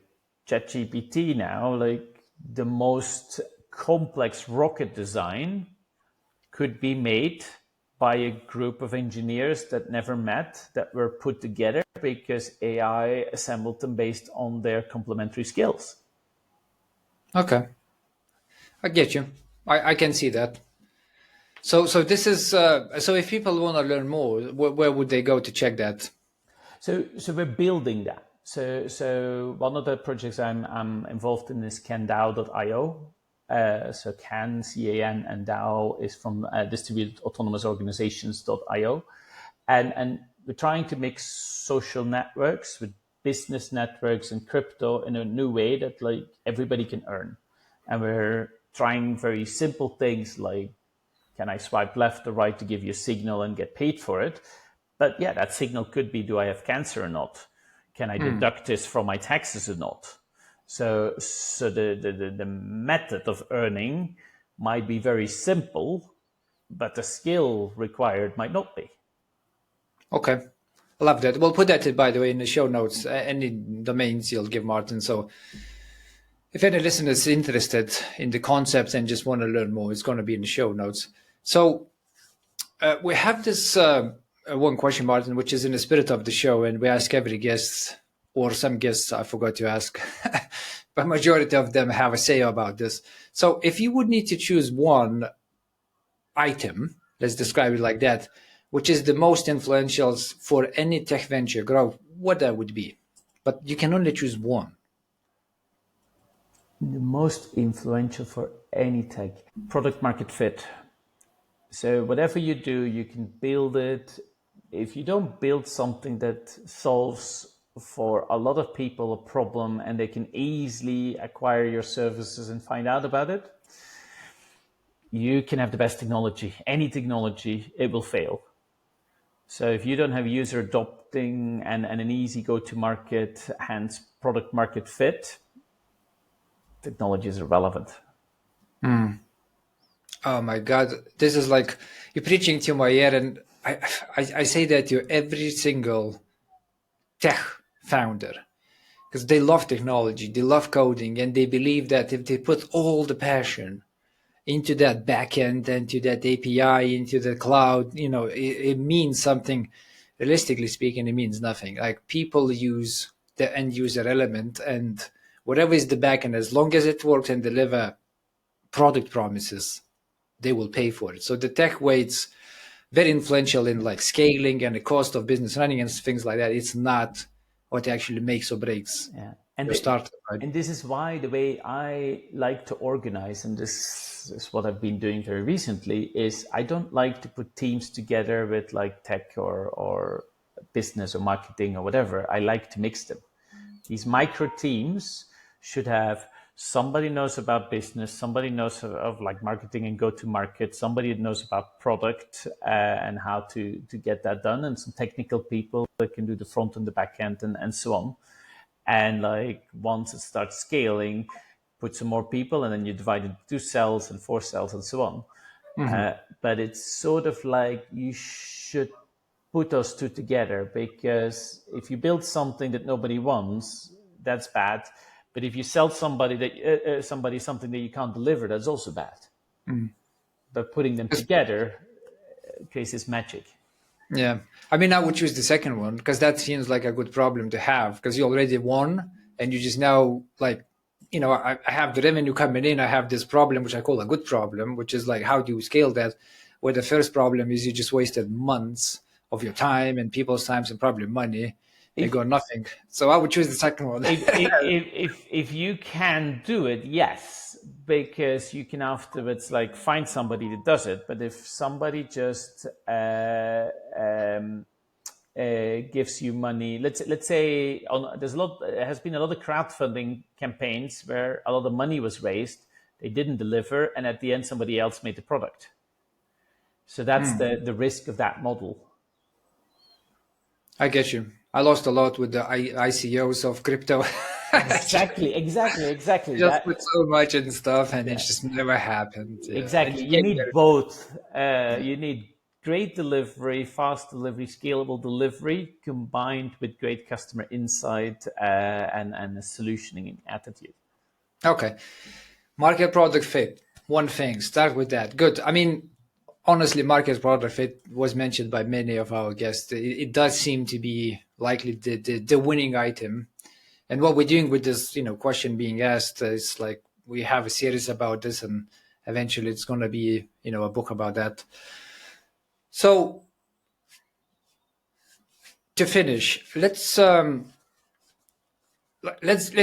ChatGPT now, the most complex rocket design could be made by a group of engineers that never met, that were put together because AI assembled them based on their complementary skills. Okay. I get you. I can see that. So this is so if people want to learn more, where would they go to check that? So we're building that. So one of the projects I'm involved in is CanDAO.io. So CAN, C-A-N, and DAO is from Distributed Autonomous Organizations.io. And we're trying to mix social networks with business networks and crypto in a new way that everybody can earn. And we're trying very simple things like, can I swipe left or right to give you a signal and get paid for it? But yeah, that signal could be, do I have cancer or not? Can I deduct this from my taxes or not? So the method of earning might be very simple, but the skill required might not be. Okay. I love that. We'll put that, by the way, in the show notes, any domains you'll give Martin. So if any listener is interested in the concepts and just want to learn more, it's going to be in the show notes. So we have this one question, Martin, which is in the spirit of the show, and we ask every guest, or some guests I forgot to ask, but majority of them have a say about this. So if you would need to choose one item, let's describe it like that, which is the most influential for any tech venture growth, what that would be. But you can only choose one. The most influential for Any tech. Product market fit. So whatever you do, you can build it. If you don't build something that solves for a lot of people a problem and they can easily acquire your services and find out about it, you can have the best technology. Any technology, it will fail. So if you don't have user adopting and an easy go-to-market, hence product market fit, technology is irrelevant. Oh my God, this is like you're preaching to my ear, and I say that to every single tech founder because they love technology, they love coding, and they believe that if they put all the passion into that backend, into that API, into the cloud, it means something. Realistically speaking, it means nothing. Like people use the end user element, and whatever is the backend, as long as it works and deliver product promises, they will pay for it. So the tech weights very influential in like scaling and the cost of business running and things like that. It's not what actually makes or breaks your startup. Right? And this is why the way I like to organize, and this is what I've been doing very recently, is I don't like to put teams together with like tech or business or marketing or whatever. I like to mix them. These micro teams should have somebody knows about business, somebody knows of like marketing and go to market, somebody knows about product and how to get that done, and some technical people that can do the front and the back end and so on. And like once it starts scaling, put some more people, and then you divide it into 2 cells and 4 cells and so on. But it's sort of like you should put those two together, because if you build something that nobody wants, that's bad. But if you sell somebody that somebody something that you can't deliver, that's also bad. But putting them together creates magic. Yeah. I mean, I would choose the second one because that seems like a good problem to have because you already won and you just now like, I have the revenue coming in. I have this problem, which I call a good problem, which is like, how do you scale that? Where the first problem is you just wasted months of your time and people's times and probably money and got nothing. So I would choose the second one. If you can do it, yes, because you can afterwards like find somebody that does it. But if somebody just gives you money, let's say there has been a lot of crowdfunding campaigns where a lot of money was raised, they didn't deliver, and at the end somebody else made the product. So that's the risk of that model. I get you. I lost a lot with the ICOs of crypto. Exactly. Just put so much in stuff and it just never happened. Yeah. Exactly. You need both. You need great delivery, fast delivery, scalable delivery, combined with great customer insight and a solutioning attitude. Okay. Market product fit. One thing. Start with that. Good. I mean, honestly, market product fit was mentioned by many of our guests. It does seem to be likely the winning item. And what we're doing with this, question being asked is like we have a series about this, and eventually it's going to be, a book about that. So to finish, let's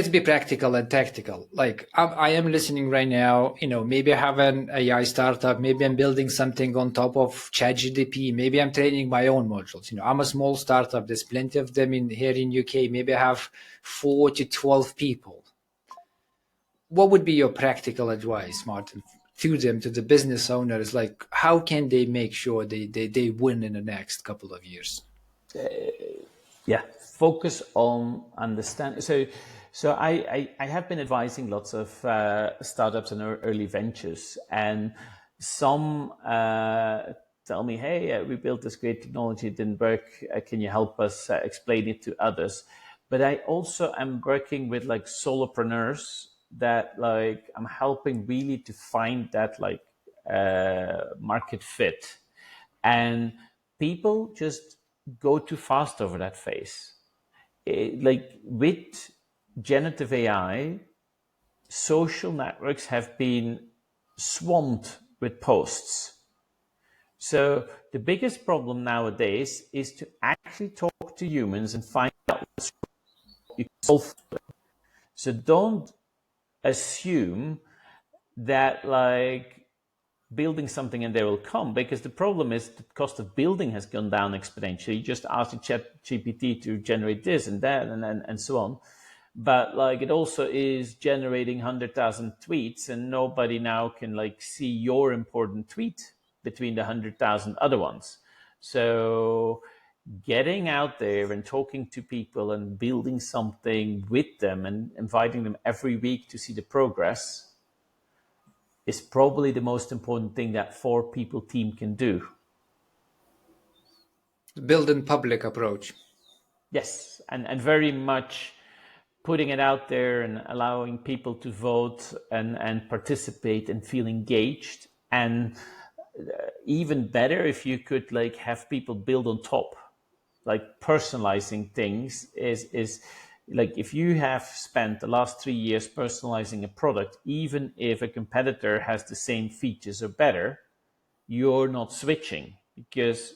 be practical and tactical. Like I am listening right now, maybe I have an AI startup, maybe I'm building something on top of ChatGPT, maybe I'm training my own modules. I'm a small startup, there's plenty of them here in UK, maybe I have 4 to 12 people. What would be your practical advice, Maarten, to them, to the business owners? Like how can they make sure they win in the next couple of years? Yeah, focus on understand. So I have been advising lots of startups and early ventures, and some tell me, hey, we built this great technology, it didn't work, can you help us explain it to others? But I also am working with like solopreneurs that like I'm helping really to find that like market fit. And people just go too fast over that phase. Like with generative AI, social networks have been swamped with posts. So the biggest problem nowadays is to actually talk to humans and find out what you can solve. So don't assume that like building something and they will come, because the problem is the cost of building has gone down exponentially. You just ask the chat GPT to generate this and that and so on. But like it also is generating 100,000 tweets, and nobody now can like see your important tweet between the 100,000 other ones. So getting out there and talking to people and building something with them and inviting them every week to see the progress is probably the most important thing that 4 people team can do. Build in public approach. Yes, and very much putting it out there and allowing people to vote and participate and feel engaged. And even better if you could like have people build on top, like personalizing things is like if you have spent the last 3 years personalizing a product, even if a competitor has the same features or better, you're not switching because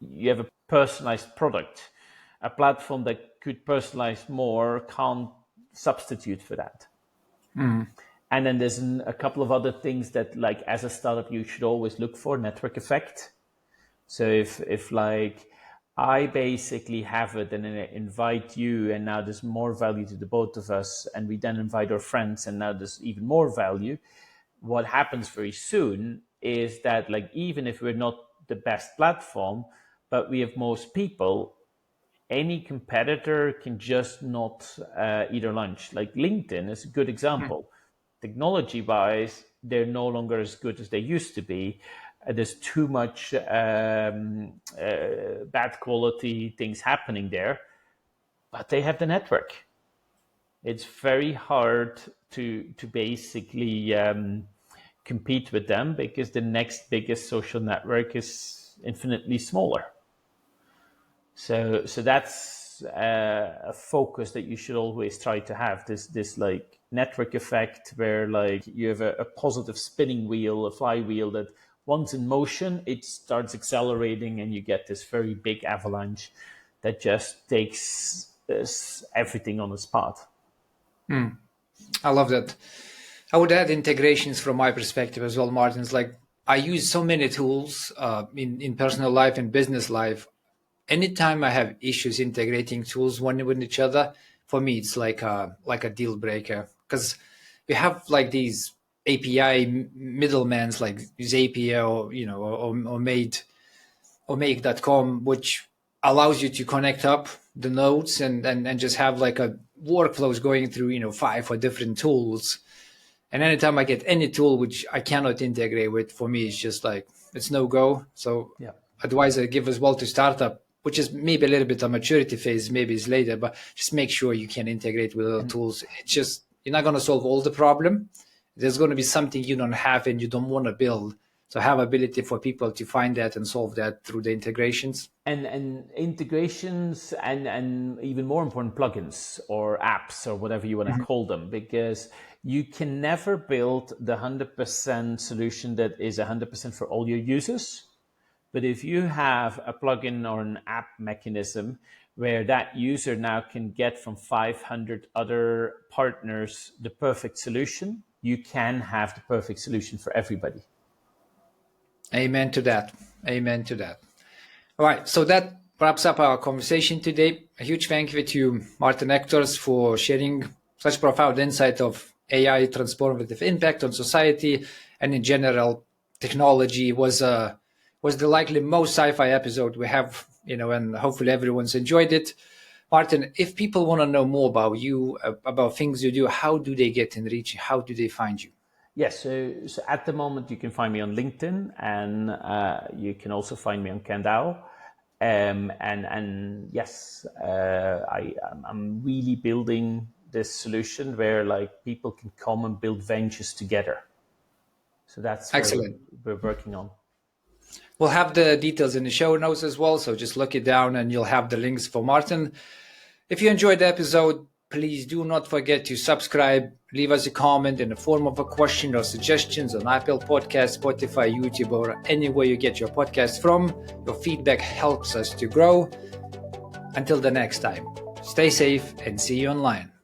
you have a personalized product. A platform that could personalize more can't substitute for that. And then there's a couple of other things that like as a startup you should always look for: network effect. So if like I basically have it and then I invite you, and now there's more value to the both of us, and we then invite our friends, and now there's even more value. What happens very soon is that like even if we're not the best platform, but we have most people, any competitor can just not eat our lunch. Like LinkedIn is a good example. Technology wise, they're no longer as good as they used to be. There's too much bad quality things happening there, but they have the network. It's very hard to basically compete with them because the next biggest social network is infinitely smaller. So that's a focus that you should always try to have. This like network effect where like you have a positive spinning wheel, a flywheel that once in motion, it starts accelerating, and you get this very big avalanche that just takes everything on its path. I love that. I would add integrations from my perspective as well, Martin. It's like I use so many tools in personal life and business life. Anytime I have issues integrating tools one with each other, for me it's like a deal breaker, because we have like these API middlemans like Zapier or Make.com, which allows you to connect up the nodes and just have like a workflows going through 5 different tools. And anytime I get any tool which I cannot integrate with, for me it's just like it's no go. So Yeah. advice I give as well to startup, which is maybe a little bit of maturity phase, maybe it's later, but just make sure you can integrate with other tools. It's just, you're not going to solve all the problem. There's going to be something you don't have and you don't want to build. So have ability for people to find that and solve that through the integrations. And integrations and even more important, plugins or apps or whatever you want to call them, because you can never build the 100% solution that is 100% for all your users. But if you have a plugin or an app mechanism where that user now can get from 500 other partners the perfect solution, you can have the perfect solution for everybody. Amen to that. Amen to that. All right. So that wraps up our conversation today. A huge thank you to Maarten Ectors for sharing such profound insight of AI transformative impact on society and in general technology. Was the likely most sci-fi episode we have, and hopefully everyone's enjoyed it. Maarten, if people want to know more about you, about things you do, how do they get in reach? How do they find you? Yes, so at the moment you can find me on LinkedIn, and you can also find me on Kandao. And yes, I'm really building this solution where like people can come and build ventures together. So that's excellent. We're working on. We'll have the details in the show notes as well, so just look it down and you'll have the links for Maarten. If you enjoyed the episode, please do not forget to subscribe, leave us a comment in the form of a question or suggestions on Apple Podcasts, Spotify, YouTube, or anywhere you get your podcast from. Your feedback helps us to grow. Until the next time, stay safe and see you online.